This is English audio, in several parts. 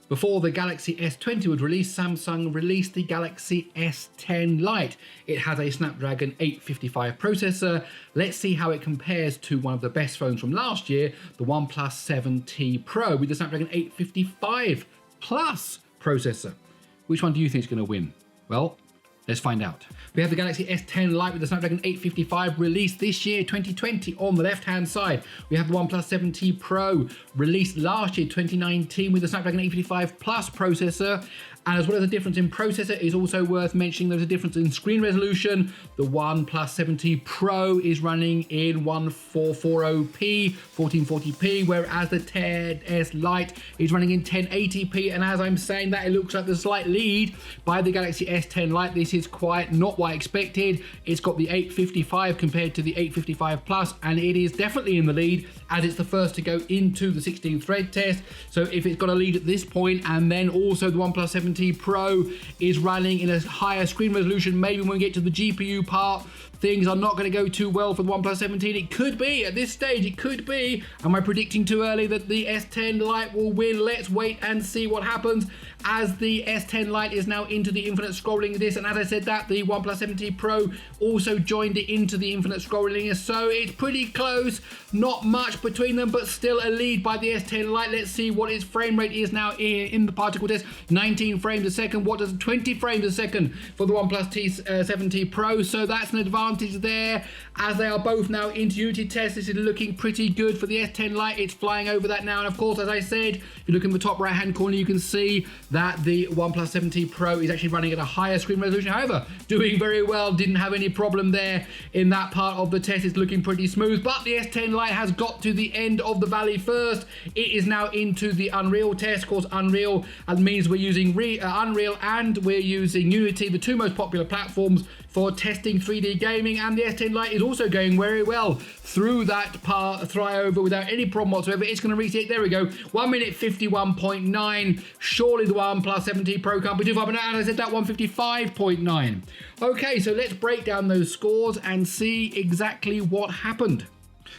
Before the Galaxy S20 was released, Samsung released the Galaxy S10 Lite. It has a Snapdragon 855 processor. Let's see how it compares to one of the best phones from last year, the OnePlus 7T Pro with the Snapdragon 855 Plus processor. Which one do you think is going to win? Well, let's find out. We have the Galaxy S10 Lite with the Snapdragon 855 released this year, 2020, on the left-hand side. We have the OnePlus 7T Pro released last year, 2019, with the Snapdragon 855 Plus processor. And as well as a difference in processor, it is also worth mentioning there's a difference in screen resolution. The OnePlus 7T Pro is running in 1440p, 1440p, whereas the 10S Lite is running in 1080p. And as I'm saying that, it looks like the slight lead by the Galaxy S10 Lite. This is quite not what I expected. It's got the 855 compared to the 855 Plus, and it is definitely in the lead as it's the first to go into the 16 thread test. So if it's got a lead at this point, and then also the OnePlus 7T Pro is running in a higher screen resolution, maybe when we get to the GPU part, things are not going to go too well for the OnePlus 17. It could be, at this stage, it could be. Am I predicting too early that the S10 Lite will win? Let's wait and see what happens, as the S10 Lite is now into the infinite scrolling list. And as I said that, the OnePlus 7T Pro also joined it into the infinite scrolling list. So it's pretty close, not much between them, but still a lead by the S10 Lite. Let's see what its frame rate is now in the particle test. 19 frames a second. What does 20 frames a second for the OnePlus 7T Pro? So that's an advantage there, as they are both now into Unity test. This is looking pretty good for the S10 Lite. It's flying over that now. And of course, as I said, if you look in the top right hand corner, you can see that the OnePlus 7T Pro is actually running at a higher screen resolution. However, doing very well, didn't have any problem there in that part of the test. It's looking pretty smooth, but the S10 Lite has got to the end of the valley first. It is now into the Unreal test. Of course, Unreal means we're using Unreal and we're using Unity, the two most popular platforms for testing 3D gaming, and the S10 Lite is also going very well through that part, flyover without any problem whatsoever. It's going to reach it. There we go. 1 minute 51.9. Surely the OnePlus 7T Pro can't be too far, but as I said, that 155.9. Okay, so let's break down those scores and see exactly what happened.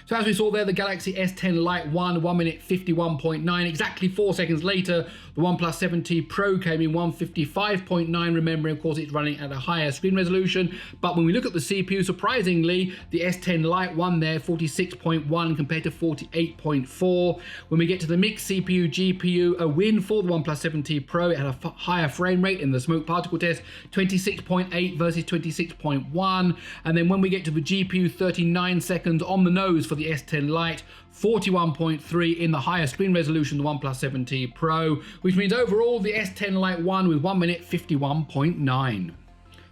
So as we saw there, the Galaxy S10 Lite won 1 minute 51.9. Exactly 4 seconds later, the OnePlus 7T Pro came in 155.9. Remembering, of course, it's running at a higher screen resolution. But when we look at the CPU, surprisingly, the S10 Lite won there 46.1 compared to 48.4. When we get to the mixed CPU, GPU, a win for the OnePlus 7T Pro. It had a higher frame rate in the smoke particle test, 26.8 versus 26.1. And then when we get to the GPU, 39 seconds on the nose for the S10 Lite, 41.3 in the higher screen resolution, the OnePlus 7T Pro, which means overall the S10 Lite won with 1 minute 51.9.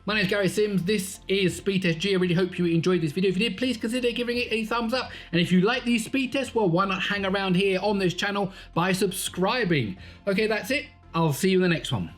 My name is Gary Sims, this is SpeedTest G. I really hope you enjoyed this video. If you did, please consider giving it a thumbs up. And if you like these speed tests, well, why not hang around here on this channel by subscribing? Okay, that's it. I'll see you in the next one.